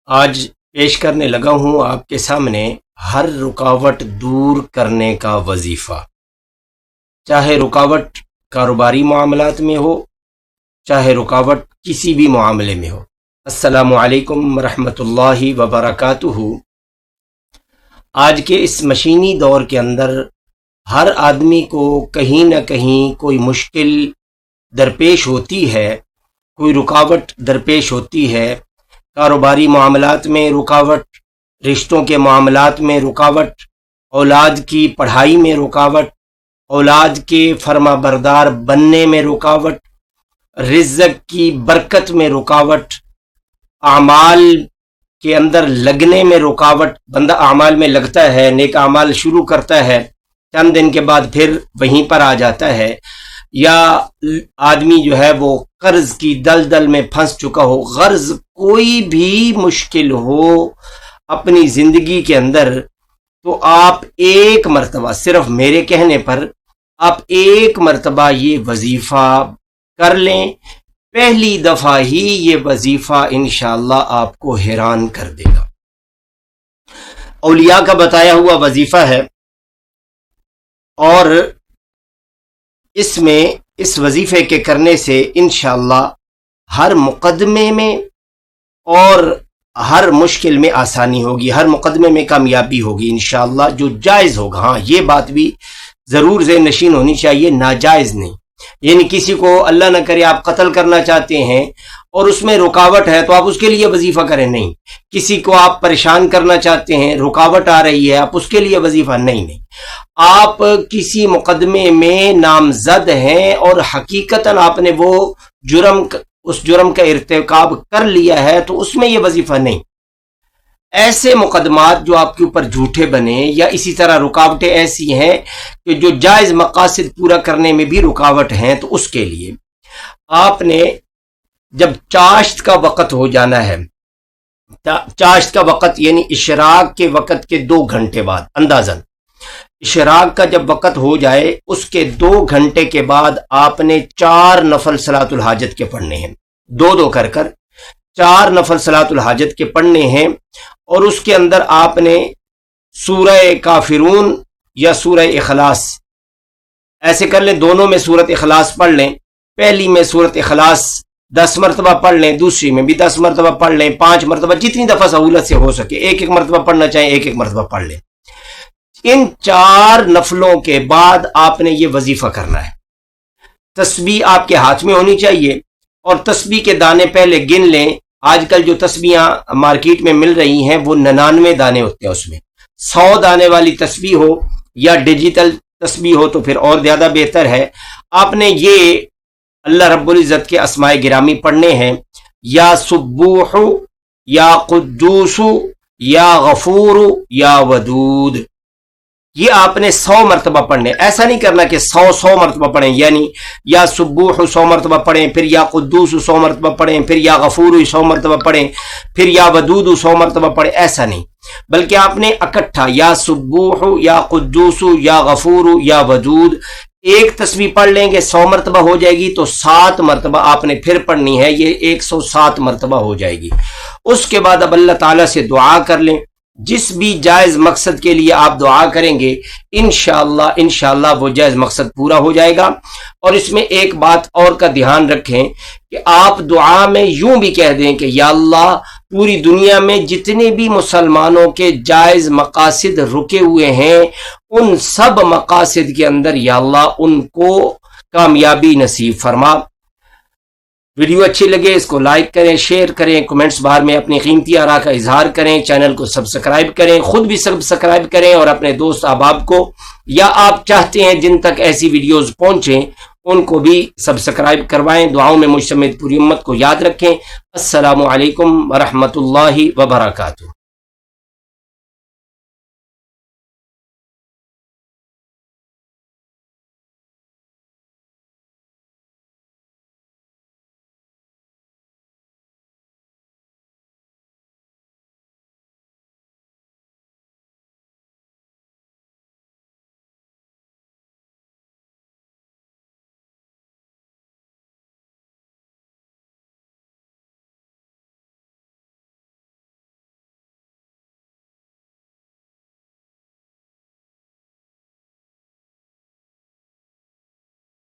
آج پیش کرنے لگا ہوں آپ کے سامنے ہر رکاوٹ دور کرنے کا وظیفہ، چاہے رکاوٹ کاروباری معاملات میں ہو، چاہے رکاوٹ کسی بھی معاملے میں ہو۔ السلام علیکم ورحمۃ اللہ وبرکاتہ۔ آج کے اس مشینی دور کے اندر ہر آدمی کو کہیں نہ کہیں کوئی مشکل درپیش ہوتی ہے، کوئی رکاوٹ درپیش ہوتی ہے۔ کاروباری معاملات میں رکاوٹ، رشتوں کے معاملات میں رکاوٹ، اولاد کی پڑھائی میں رکاوٹ، اولاد کے فرما بردار بننے میں رکاوٹ، رزق کی برکت میں رکاوٹ، اعمال کے اندر لگنے میں رکاوٹ۔ بندہ اعمال میں لگتا ہے، نیک اعمال شروع کرتا ہے، چند دن کے بعد پھر وہیں پر آ جاتا ہے، یا آدمی جو ہے وہ قرض کی دلدل میں پھنس چکا ہو۔ غرض کوئی بھی مشکل ہو اپنی زندگی کے اندر، تو آپ ایک مرتبہ، صرف میرے کہنے پر آپ ایک مرتبہ یہ وظیفہ کر لیں، پہلی دفعہ ہی یہ وظیفہ انشاءاللہ آپ کو حیران کر دے گا۔ اولیاء کا بتایا ہوا وظیفہ ہے، اور اس میں اس وظیفے کے کرنے سے انشاءاللہ ہر مقدمے میں اور ہر مشکل میں آسانی ہوگی، ہر مقدمے میں کامیابی ہوگی انشاءاللہ، جو جائز ہوگا۔ ہاں، یہ بات بھی ضرور ذہن نشین ہونی چاہیے، ناجائز نہیں۔ یعنی کسی کو اللہ نہ کرے آپ قتل کرنا چاہتے ہیں اور اس میں رکاوٹ ہے تو آپ اس کے لیے وظیفہ کریں، نہیں۔ کسی کو آپ پریشان کرنا چاہتے ہیں، رکاوٹ آ رہی ہے، آپ اس کے لیے وظیفہ نہیں۔ آپ کسی مقدمے میں نامزد ہیں اور حقیقتاً آپ نے وہ اس جرم کا ارتکاب کر لیا ہے، تو اس میں یہ وظیفہ نہیں۔ ایسے مقدمات جو آپ کے اوپر جھوٹے بنے، یا اسی طرح رکاوٹیں ایسی ہیں کہ جو جائز مقاصد پورا کرنے میں بھی رکاوٹ ہیں، تو اس کے لیے آپ نے جب چاشت کا وقت ہو جانا ہے، چاشت کا وقت یعنی اشراق کے وقت کے 2 گھنٹے بعد، اندازاً اشراق کا جب وقت ہو جائے اس کے 2 گھنٹے کے بعد آپ نے 4 نفل صلاۃ الحاجت کے پڑھنے ہیں، 2 کر 4 نفل صلاۃ الحاجت کے پڑھنے ہیں۔ اور اس کے اندر آپ نے سورہ کافرون یا سورہ اخلاص ایسے کر لیں، دونوں میں سورۃ اخلاص پڑھ لیں۔ پہلی میں سورۃ اخلاص 10 مرتبہ پڑھ لیں، دوسری میں بھی 10 مرتبہ پڑھ لیں، 5 مرتبہ، جتنی دفعہ سہولت سے ہو سکے، ایک مرتبہ پڑھنا چاہیں ایک مرتبہ پڑھ لیں۔ ان 4 نفلوں کے بعد آپ نے یہ وظیفہ کرنا ہے۔ تسبیح آپ کے ہاتھ میں ہونی چاہیے، اور تسبیح کے دانے پہلے گن لیں۔ آج کل جو تسبیحاں مارکیٹ میں مل رہی ہیں وہ 99 دانے ہوتے ہیں، اس میں 100 دانے والی تسبیح ہو یا ڈیجیٹل تسبیح ہو تو پھر اور زیادہ بہتر ہے۔ آپ نے یہ اللہ رب العزت کے اسماء گرامی پڑھنے ہیں، یا سبوح، یا قدوس، یا غفور، یا ودود۔ یہ آپ نے 100 مرتبہ پڑھنے۔ ایسا نہیں کرنا کہ 100 مرتبہ پڑھیں، یعنی یا سبوح 100 مرتبہ پڑھیں، پھر یا قدوس 100 مرتبہ پڑھیں، پھر یا غفور 100 مرتبہ پڑھیں، پھر یا ودود 100 مرتبہ پڑھیں، ایسا نہیں۔ بلکہ آپ نے اکٹھا یا سبوح، یا قدوس، یا غفور، یا ودود، ایک تسبیح پڑھ لیں گے 100 مرتبہ ہو جائے گی، تو 7 مرتبہ آپ نے پھر پڑھنی ہے، یہ 107 مرتبہ ہو جائے گی۔ اس کے بعد اب اللہ تعالیٰ سے دعا کر لیں، جس بھی جائز مقصد کے لیے آپ دعا کریں گے انشاءاللہ وہ جائز مقصد پورا ہو جائے گا۔ اور اس میں ایک بات اور کا دھیان رکھیں کہ آپ دعا میں یوں بھی کہہ دیں کہ یا اللہ، پوری دنیا میں جتنے بھی مسلمانوں کے جائز مقاصد رکے ہوئے ہیں، ان سب مقاصد کے اندر یا اللہ ان کو کامیابی نصیب فرما۔ ویڈیو اچھی لگے اس کو لائک کریں، شیئر کریں، کمنٹس بار میں اپنی قیمتی آراء کا اظہار کریں، چینل کو سبسکرائب کریں، خود بھی سبسکرائب کریں، اور اپنے دوست احباب کو، یا آپ چاہتے ہیں جن تک ایسی ویڈیوز پہنچیں ان کو بھی سبسکرائب کروائیں۔ دعاؤں میں مجھ سمیت پوری امت کو یاد رکھیں۔ السلام علیکم ورحمۃ اللہ وبرکاتہ۔